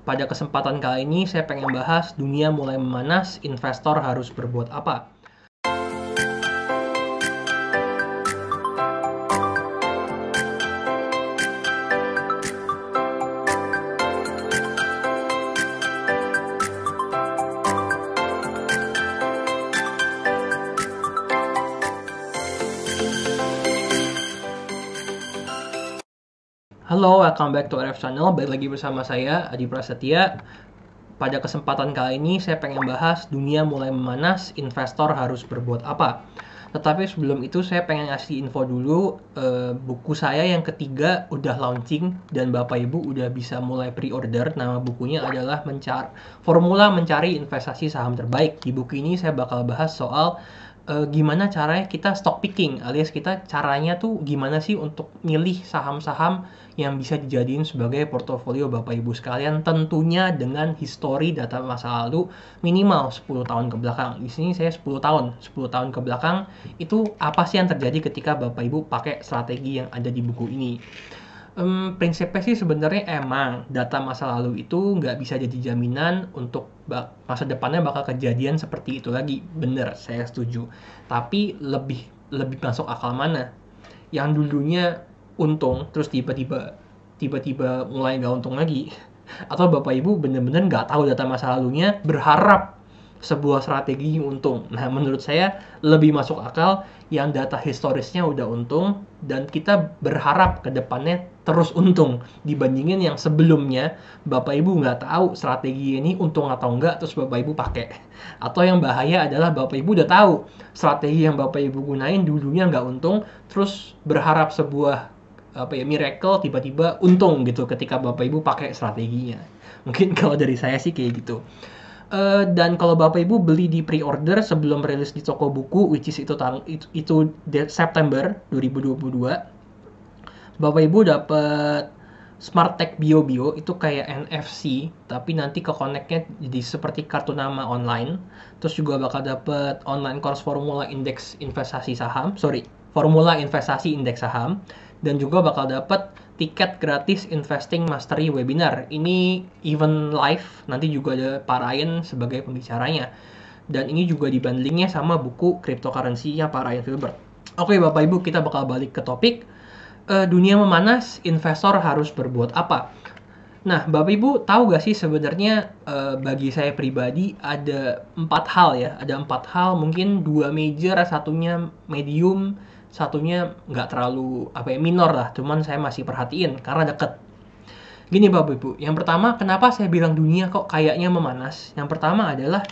Pada kesempatan kali ini saya pengen bahas dunia mulai memanas, investor harus berbuat apa? Halo, welcome back to RF Channel. Balik lagi bersama saya, Adi Prasetya. Pada kesempatan kali ini saya pengen bahas dunia mulai memanas, investor harus berbuat apa. Tetapi sebelum itu saya pengen ngasih info dulu, buku saya yang ketiga udah launching dan Bapak Ibu udah bisa mulai pre-order. Nama bukunya adalah Formula Mencari Investasi Saham Terbaik. Di buku ini saya bakal bahas soal gimana caranya kita stock picking, alias kita caranya tuh gimana sih untuk milih saham-saham yang bisa dijadiin sebagai portofolio Bapak Ibu sekalian, tentunya dengan histori data masa lalu minimal 10 tahun ke belakang. Di sini saya 10 tahun ke belakang itu apa sih yang terjadi ketika Bapak Ibu pakai strategi yang ada di buku ini. Prinsipnya sih sebenarnya emang data masa lalu itu nggak bisa jadi jaminan untuk masa depannya bakal kejadian seperti itu lagi. Bener, saya setuju. Tapi lebih masuk akal mana? Yang dulunya untung terus tiba-tiba mulai nggak untung lagi, atau Bapak Ibu bener-bener nggak tahu data masa lalunya berharap sebuah strategi untung. Nah, menurut saya lebih masuk akal yang data historisnya udah untung dan kita berharap ke depannya terus untung dibandingin yang sebelumnya Bapak Ibu nggak tahu strategi ini untung atau enggak terus Bapak Ibu pakai. Atau yang bahaya adalah Bapak Ibu udah tahu strategi yang Bapak Ibu gunain dulunya nggak untung terus berharap sebuah miracle tiba-tiba untung gitu ketika Bapak Ibu pakai strateginya. Mungkin kalau dari saya sih kayak gitu. Dan kalau Bapak Ibu beli di pre-order sebelum rilis di toko buku, which is itu September 2022, Bapak Ibu dapat Smart Tech Bio itu kayak NFC, tapi nanti ke connect-nya jadi seperti kartu nama online. Terus juga bakal dapat online course formula formula investasi indeks saham, dan juga bakal dapat tiket gratis investing mastery webinar. Ini event live, nanti juga ada Pak Ryan sebagai pembicaranya. Dan ini juga dibandingnya sama buku cryptocurrency-nya Pak Ryan Filbert. Oke Bapak Ibu, kita bakal balik ke topik. Dunia memanas, investor harus berbuat apa? Nah, Bapak Ibu tahu gak sih sebenarnya bagi saya pribadi ada 4 hal ya. Ada 4 hal, mungkin 2 major, satunya medium, satunya nggak terlalu minor lah. Cuman saya masih perhatiin karena deket. Gini Bapak Ibu, yang pertama kenapa saya bilang dunia kok kayaknya memanas? Yang pertama adalah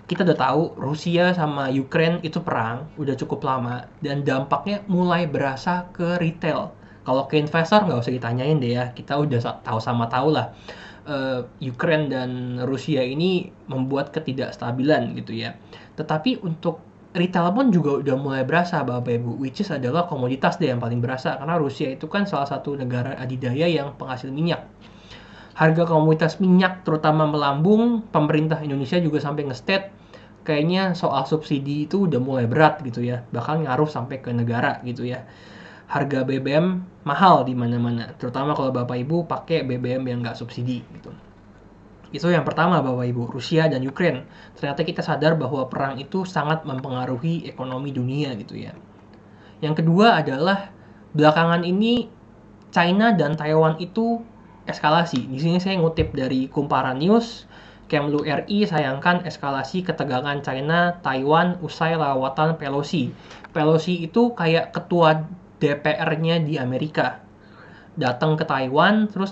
kita udah tahu Rusia sama Ukraine itu perang udah cukup lama dan dampaknya mulai berasa ke retail. Kalau ke investor nggak usah ditanyain deh ya, kita udah tahu lah. Ukraine dan Rusia ini membuat ketidakstabilan gitu ya. Tetapi untuk retail pun juga udah mulai berasa Bapak Ibu, which is adalah komoditas deh yang paling berasa karena Rusia itu kan salah satu negara adidaya yang penghasil minyak. Harga komoditas minyak terutama melambung, pemerintah Indonesia juga sampai nge-state kayaknya soal subsidi itu udah mulai berat gitu ya, bahkan ngaruh sampai ke negara gitu ya. Harga BBM mahal di mana-mana, terutama kalau Bapak Ibu pakai BBM yang nggak subsidi gitu. Itu yang pertama Bapak Ibu, Rusia dan Ukraine. Ternyata kita sadar bahwa perang itu sangat mempengaruhi ekonomi dunia gitu ya. Yang kedua adalah belakangan ini China dan Taiwan itu eskalasi. Di sini saya ngutip dari Kumparan News, Kemlu RI sayangkan eskalasi ketegangan China Taiwan usai lawatan Pelosi. Pelosi itu kayak ketua DPR-nya di Amerika. Datang ke Taiwan, terus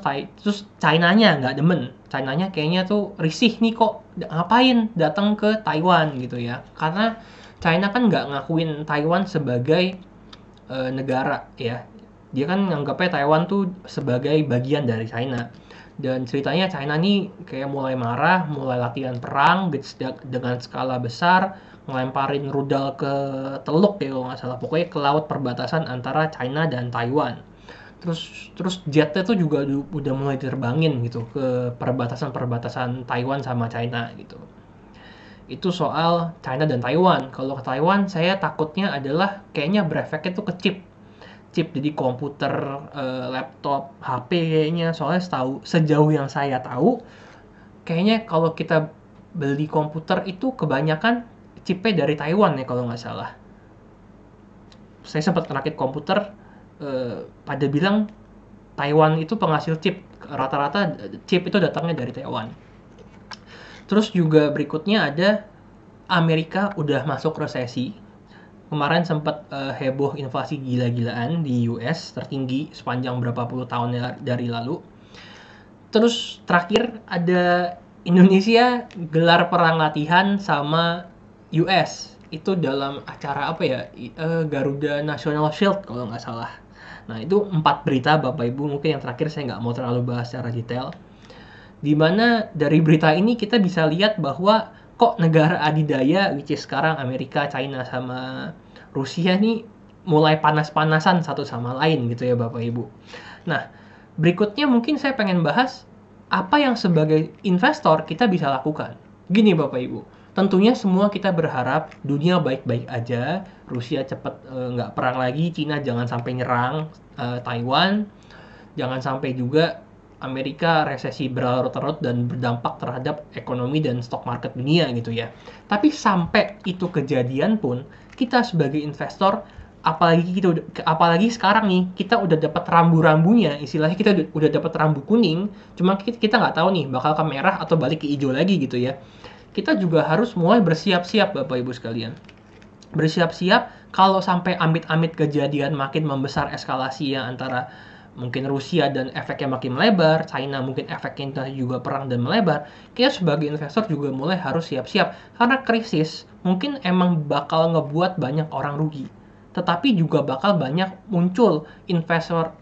China-nya nggak demen. China-nya kayaknya tuh risih nih kok ngapain datang ke Taiwan gitu ya. Karena China kan nggak ngakuin Taiwan sebagai negara ya. Dia kan nganggapnya Taiwan tuh sebagai bagian dari China. Dan ceritanya China nih kayak mulai marah, mulai latihan perang dengan skala besar, ngelemparin rudal ke teluk ya kalau nggak salah. Pokoknya ke laut perbatasan antara China dan Taiwan. Terus jetnya tuh juga udah mulai diterbangin gitu ke perbatasan Taiwan sama China gitu. Itu soal China dan Taiwan. Kalau ke Taiwan saya takutnya adalah kayaknya berefeknya tuh ke chip jadi komputer, laptop, HP kayaknya. Soalnya sejauh yang saya tahu kayaknya kalau kita beli komputer itu kebanyakan chipnya dari Taiwan ya kalau nggak salah. Saya sempat ngerakit komputer, pada bilang Taiwan itu penghasil chip. Rata-rata chip itu datangnya dari Taiwan. Terus juga berikutnya ada Amerika udah masuk resesi. Kemarin sempat heboh inflasi gila-gilaan di US, tertinggi sepanjang berapa puluh tahun dari lalu. Terus terakhir ada Indonesia gelar perang latihan sama US. Itu dalam acara apa ya? Garuda National Shield kalau nggak salah. Nah itu 4 berita Bapak Ibu, mungkin yang terakhir saya nggak mau terlalu bahas secara detail. Dimana dari berita ini kita bisa lihat bahwa kok negara adidaya, which is sekarang Amerika, China, sama Rusia nih mulai panas-panasan satu sama lain gitu ya Bapak Ibu. Nah, berikutnya mungkin saya pengen bahas apa yang sebagai investor kita bisa lakukan. Gini Bapak Ibu, tentunya semua kita berharap dunia baik-baik aja, Rusia cepat nggak perang lagi, Cina jangan sampai nyerang Taiwan, jangan sampai juga Amerika resesi berlarut-larut dan berdampak terhadap ekonomi dan stock market dunia gitu ya. Tapi sampai itu kejadian pun, kita sebagai investor, apalagi sekarang nih, kita udah dapat rambu-rambunya, istilahnya kita udah dapat rambu kuning, cuma kita nggak tahu nih bakal ke merah atau balik ke hijau lagi gitu ya. Kita juga harus mulai bersiap-siap Bapak Ibu sekalian. Bersiap-siap kalau sampai amit-amit kejadian makin membesar eskalasi ya antara mungkin Rusia dan efeknya makin melebar, China mungkin efeknya juga perang dan melebar, kita sebagai investor juga mulai harus siap-siap. Karena krisis mungkin emang bakal ngebuat banyak orang rugi. Tetapi juga bakal banyak muncul investor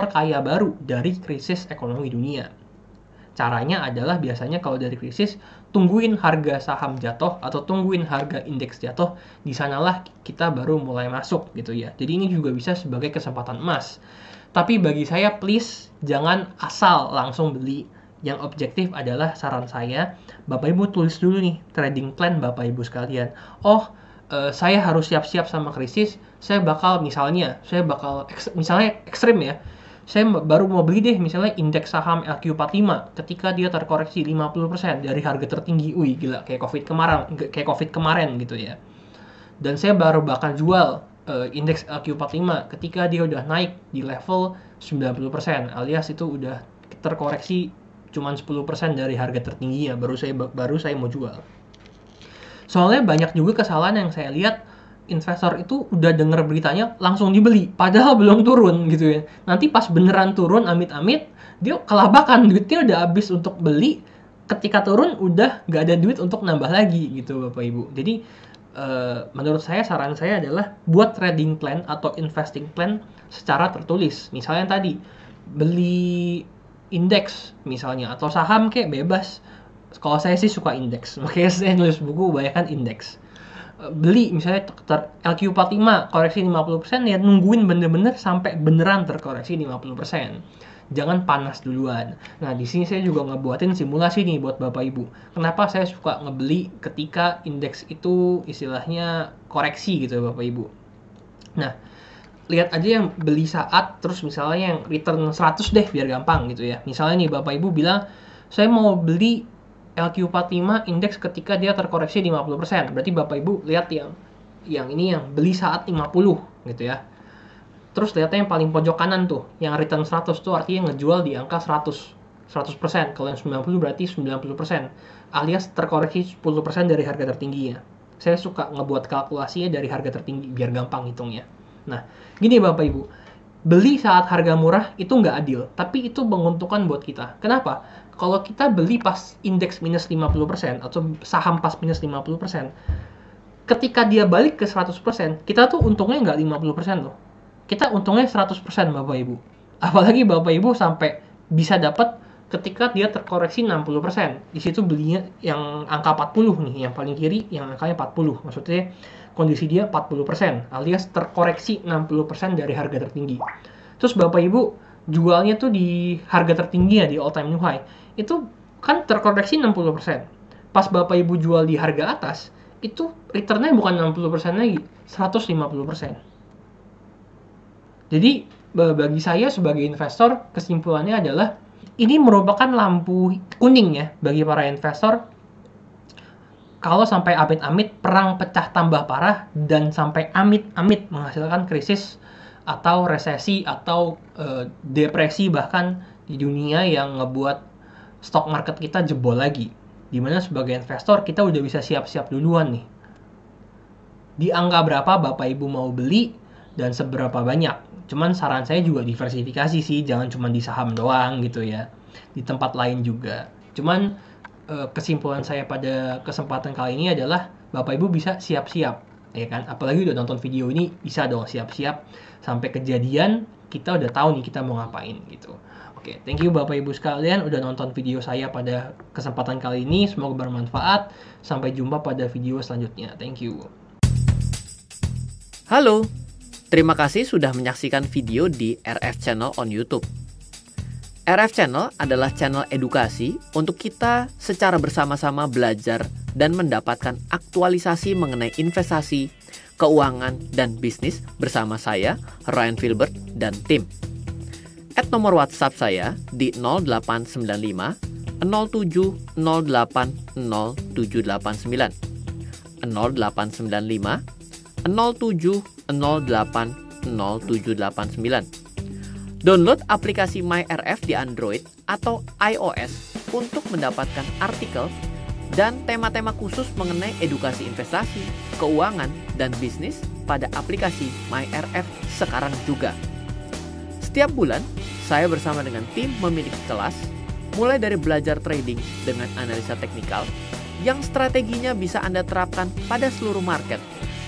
kaya baru dari krisis ekonomi dunia. Caranya adalah biasanya kalau dari krisis, tungguin harga saham jatuh atau tungguin harga indeks jatuh, di sanalah kita baru mulai masuk gitu ya. Jadi ini juga bisa sebagai kesempatan emas. Tapi bagi saya, please jangan asal langsung beli. Yang objektif adalah saran saya, Bapak Ibu tulis dulu nih trading plan Bapak Ibu sekalian. Saya harus siap-siap sama krisis. Saya bakal misalnya ekstrim ya. Saya baru mau beli deh misalnya indeks saham LQ45 ketika dia terkoreksi 50% dari harga tertinggi. Wih, gila kayak Covid kemarin gitu ya. Dan saya baru bakal jual indeks LQ45 ketika dia udah naik di level 90%, alias itu udah terkoreksi cuman 10% dari harga tertingginya, baru saya mau jual. Soalnya banyak juga kesalahan yang saya lihat, investor itu udah denger beritanya langsung dibeli padahal belum turun gitu ya. Nanti pas beneran turun amit-amit dia kelabakan, duitnya udah habis untuk beli, ketika turun udah nggak ada duit untuk nambah lagi gitu Bapak Ibu. Jadi menurut saya, saran saya adalah buat trading plan atau investing plan secara tertulis. Misalnya tadi beli indeks misalnya atau saham kayak bebas. Kalau saya sih suka indeks, makanya saya nulis buku kebanyakan indeks. Beli misalnya LQ45 koreksi 50%, ya nungguin bener-bener sampai beneran terkoreksi 50%. Jangan panas duluan. Nah, di sini saya juga ngebuatin simulasi nih buat Bapak Ibu. Kenapa saya suka ngebeli ketika indeks itu istilahnya koreksi gitu Bapak Ibu. Nah, lihat aja yang beli saat, terus misalnya yang return 100 deh biar gampang gitu ya. Misalnya nih Bapak Ibu bilang, saya mau beli LQ45 indeks ketika dia terkoreksi 50%. Berarti Bapak Ibu lihat yang ini yang beli saat 50 gitu ya. Terus lihatnya yang paling pojok kanan tuh, yang return 100 tuh artinya ngejual di angka 100%. Kalau yang 90 berarti 90%, alias terkoreksi 10% dari harga tertingginya. Saya suka ngebuat kalkulasinya dari harga tertinggi biar gampang hitungnya. Nah, gini Bapak Ibu, beli saat harga murah itu nggak adil, tapi itu menguntungkan buat kita. Kenapa? Kalau kita beli pas indeks minus 50% atau saham pas minus 50%, ketika dia balik ke 100%, kita tuh untungnya nggak 50% loh. Kita untungnya 100% Bapak Ibu. Apalagi Bapak Ibu sampai bisa dapat ketika dia terkoreksi 60%. Di situ belinya yang angka 40 nih, yang paling kiri yang angkanya 40. Maksudnya kondisi dia 40%, alias terkoreksi 60% dari harga tertinggi. Terus Bapak Ibu jualnya tuh di harga tertinggi ya, di all time new high. Itu kan terkoreksi 60%. Pas Bapak Ibu jual di harga atas, itu returnnya bukan 60% lagi, 150%. Jadi bagi saya sebagai investor, kesimpulannya adalah Ini merupakan lampu kuning ya bagi para investor kalau sampai amit-amit perang pecah tambah parah dan sampai amit-amit menghasilkan krisis atau resesi atau depresi bahkan di dunia yang ngebuat stock market kita jebol lagi. Dimana sebagai investor kita udah bisa siap-siap duluan nih. Di angka berapa Bapak Ibu mau beli dan seberapa banyak. Cuman saran saya juga diversifikasi sih, jangan cuma di saham doang gitu ya. Di tempat lain juga. Cuman kesimpulan saya pada kesempatan kali ini adalah Bapak Ibu bisa siap-siap, ya kan? Apalagi udah nonton video ini, bisa dong siap-siap sampai kejadian kita udah tahu nih kita mau ngapain gitu. Oke, thank you Bapak Ibu sekalian udah nonton video saya pada kesempatan kali ini. Semoga bermanfaat. Sampai jumpa pada video selanjutnya. Thank you. Halo, terima kasih sudah menyaksikan video di RF Channel on YouTube. RF Channel adalah channel edukasi untuk kita secara bersama-sama belajar dan mendapatkan aktualisasi mengenai investasi, keuangan, dan bisnis bersama saya, Ryan Filbert, dan tim. Add nomor WhatsApp saya di 0895 07 08 0789 0895 07 08 0789. Download aplikasi MyRF di Android atau iOS untuk mendapatkan artikel dan tema-tema khusus mengenai edukasi investasi, keuangan, dan bisnis pada aplikasi MyRF sekarang juga. Setiap bulan, saya bersama dengan tim memiliki kelas, mulai dari belajar trading dengan analisa teknikal, yang strateginya bisa Anda terapkan pada seluruh market,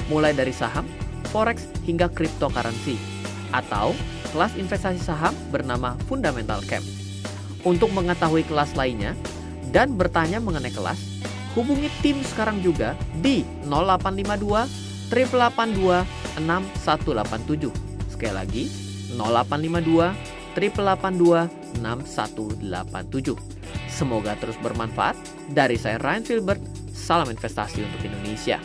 mulai dari saham, forex, hingga cryptocurrency, atau kelas investasi saham bernama Fundamental Camp. Untuk mengetahui kelas lainnya dan bertanya mengenai kelas, hubungi tim sekarang juga di 0852 882 6187. Sekali lagi, 0852 882 6187. Semoga terus bermanfaat. Dari saya Ryan Filbert, salam investasi untuk Indonesia.